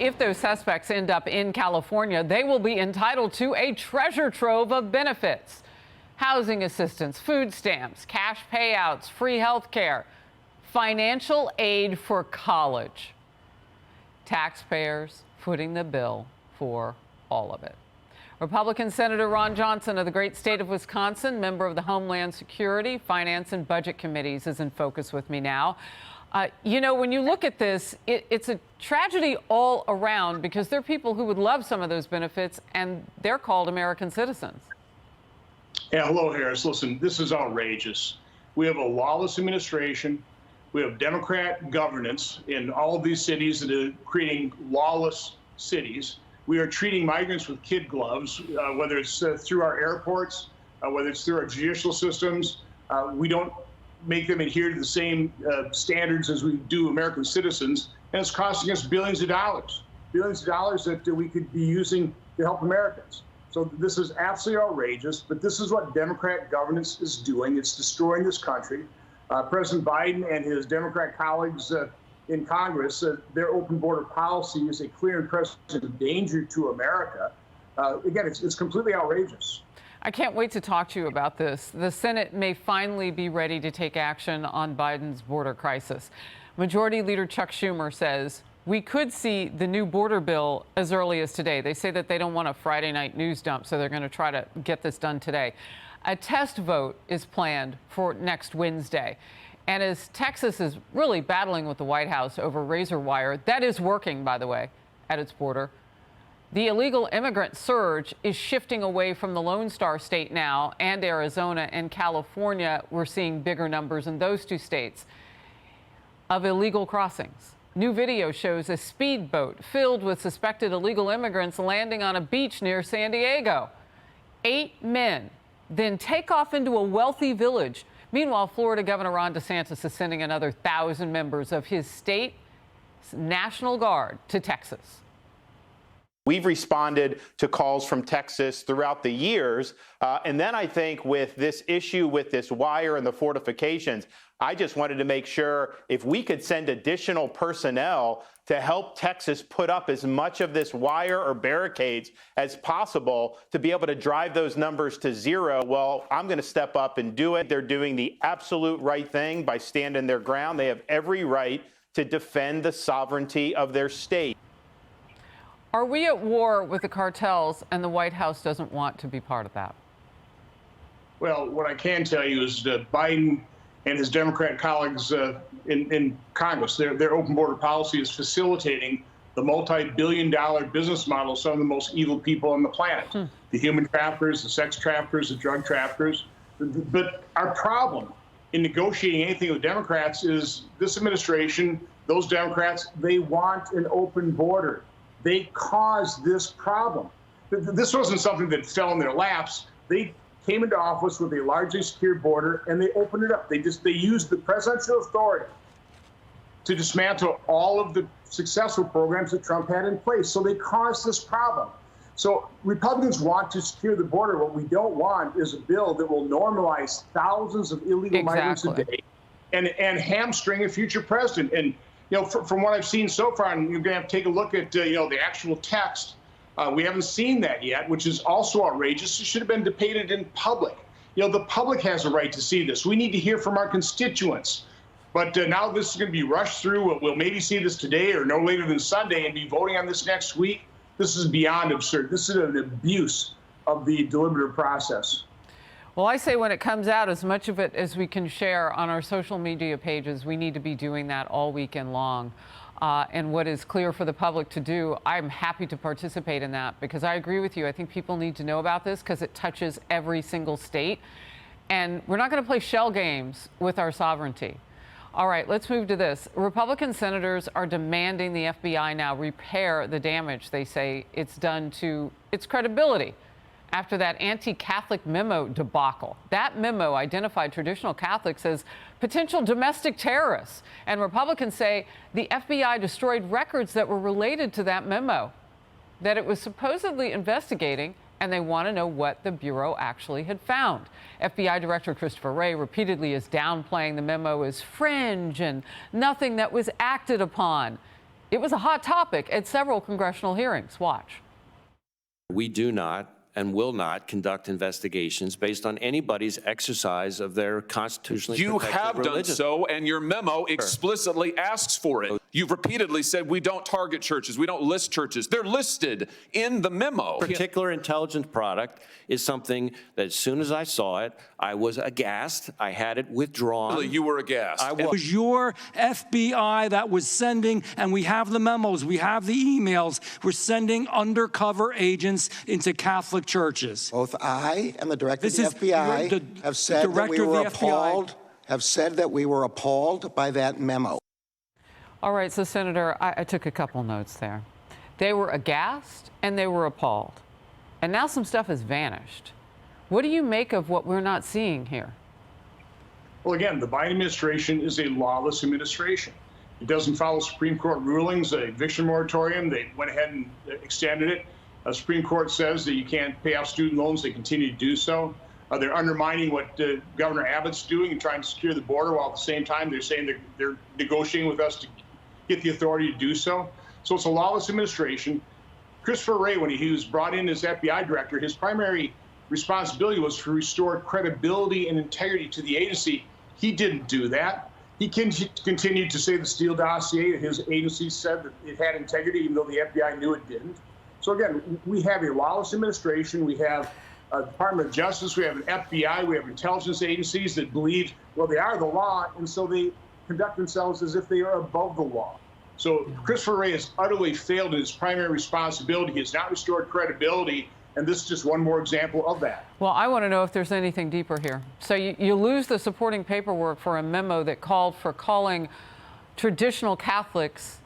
if those suspects end up in California, they will be entitled to a treasure trove of benefits. Housing assistance, food stamps, cash payouts, free health care, financial aid for college. Taxpayers footing the bill for all of it. Republican Senator Ron Johnson of the great state of Wisconsin, member of the Homeland Security, Finance and Budget Committees, is in focus with me now. You know, when you look at this, it's a tragedy all around because there are people who would love some of those benefits, and they're called American citizens. Yeah, hello, Harris. Listen, this is outrageous. We have a lawless administration. We have Democrat governance in all of these cities that are creating lawless cities. We are treating migrants with kid gloves, whether it's through our airports, whether it's through our judicial systems. We don't make them adhere to the same standards as we do American citizens, and it's costing us billions of dollars that we could be using to help Americans. So this is absolutely outrageous, but this is what Democrat governance is doing. It's destroying this country. President Biden and his Democrat colleagues in Congress, their open border policy is a clear and present danger to America. Again, it's completely outrageous. I can't wait to talk to you about this. The Senate may finally be ready to take action on Biden's border crisis. Majority Leader Chuck Schumer says we could see the new border bill as early as today. They say that they don't want a Friday night news dump, so they're going to try to get this done today. A test vote is planned for next Wednesday. And as Texas is really battling with the White House over razor wire, that is working, by the way, at its border, the illegal immigrant surge is shifting away from the Lone Star State now, and Arizona and California. We're seeing bigger numbers in those two states of illegal crossings. New video shows a speedboat filled with suspected illegal immigrants landing on a beach near San Diego. 8 men then take off into a wealthy village. Meanwhile, Florida Governor Ron DeSantis is sending another 1,000 members of his state's National Guard to Texas. We've responded to calls from Texas throughout the years. And then I think with this issue with this wire and the fortifications, I just wanted to make sure if we could send additional personnel to help Texas put up as much of this wire or barricades as possible to be able to drive those numbers to zero. Well, I'm going to step up and do it. They're doing the absolute right thing by standing their ground. They have every right to defend the sovereignty of their state. Are we at war with the cartels, and the White House doesn't want to be part of that? Well, what I can tell you is that Biden and his Democrat colleagues in Congress, their open border policy is facilitating the multi-billion-dollar business model of some of the most evil people on the planet. The human traffickers, the sex traffickers, the drug traffickers. But our problem in negotiating anything with Democrats is this administration, those Democrats, they want an open border. They caused this problem. This wasn't something that fell in their laps. They came into office with a largely secure border, and they opened it up. They used the presidential authority to dismantle all of the successful programs that Trump had in place. So they caused this problem. So Republicans want to secure the border. What we don't want is a bill that will normalize thousands of illegal migrants a day and hamstring a future president. And you know, from what I've seen so far, and you're going to have to take a look at the actual text. We haven't seen that yet, which is also outrageous. It should have been debated in public. You know, the public has a right to see this. We need to hear from our constituents. But now this is going to be rushed through. We'll maybe see this today or no later than Sunday and be voting on this next week. This is beyond absurd. This is an abuse of the deliberative process. Well, I say when it comes out, as much of it as we can share on our social media pages, we need to be doing that all weekend long. And what is clear for the public to do, I'm happy to participate in that because I agree with you. I think people need to know about this because it touches every single state. And we're not going to play shell games with our sovereignty. All right, let's move to this. Republican senators are demanding the FBI now repair the damage they say it's done to its credibility after that anti-Catholic memo debacle. That memo identified traditional Catholics as potential domestic terrorists. And Republicans say the FBI destroyed records that were related to that memo that it was supposedly investigating, and they want to know what the Bureau actually had found. FBI Director Christopher Wray repeatedly is downplaying the memo as fringe and nothing that was acted upon. It was a hot topic at several congressional hearings. Watch. We do not and will not conduct investigations based on anybody's exercise of their constitutionally You protected have done religious. so, and your memo explicitly asks for it. You've repeatedly said we don't target churches, we don't list churches. They're listed in the memo. Particular intelligence product is something that as soon as I saw it, I was aghast. I had it withdrawn. Really, you were aghast. I It was your FBI that was sending, and we have the memos, we have the emails, we're sending undercover agents into Catholic churches. Both I and the director of This the is FBI the have said that we director of were the FBI. appalled, have said that we were appalled by that memo. All right, so Senator, I took a couple notes there. They were aghast and they were appalled. And now some stuff has vanished. What do you make of what we're not seeing here? Well, again, the Biden administration is a lawless administration. It doesn't follow Supreme Court rulings, a eviction moratorium. They went ahead and extended it. The Supreme Court says that you can't pay off student loans. They continue to do so. They're undermining what Governor Abbott's doing and trying to secure the border, while at the same time they're saying they're negotiating with us to get the authority to do so. So it's a lawless administration. Christopher Wray, when he was brought in as FBI director, his primary responsibility was to restore credibility and integrity to the agency. He didn't do that. He continued to say the Steele dossier, his agency said that it had integrity, even though the FBI knew it didn't. So again, we have a lawless administration. We have a Department of Justice. We have an FBI. We have intelligence agencies that believe, well, they are the law, and so they conduct themselves as if they are above the law. So Christopher Wray has utterly failed in his primary responsibility. He has not restored credibility, and this is just one more example of that. Well, I want to know if there's anything deeper here. So you lose the supporting paperwork for a memo that called for calling traditional Catholics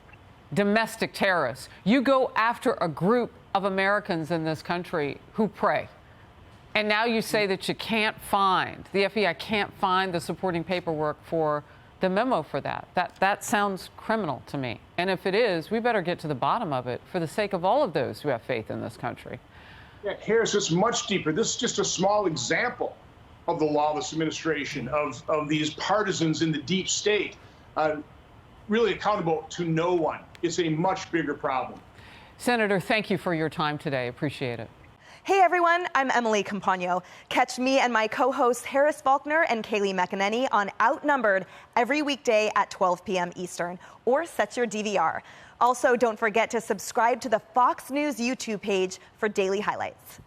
domestic terrorists. You go after a group of Americans in this country who pray. And now you say that you can't find, the FBI can't find the supporting paperwork for the memo for that. That sounds criminal to me. And if it is, we better get to the bottom of it for the sake of all of those who have faith in this country. Yeah, Harris, it's much deeper. This is just a small example of the lawless administration, of these partisans in the deep state, really accountable to no one. It's a much bigger problem. Senator, thank you for your time today. Appreciate it. Hey everyone, I'm Emily Campagno. Catch me and my co-hosts Harris Faulkner and Kaylee McEnany on Outnumbered every weekday at 12 p.m. Eastern, or set your DVR. Also, don't forget to subscribe to the Fox News YouTube page for daily highlights.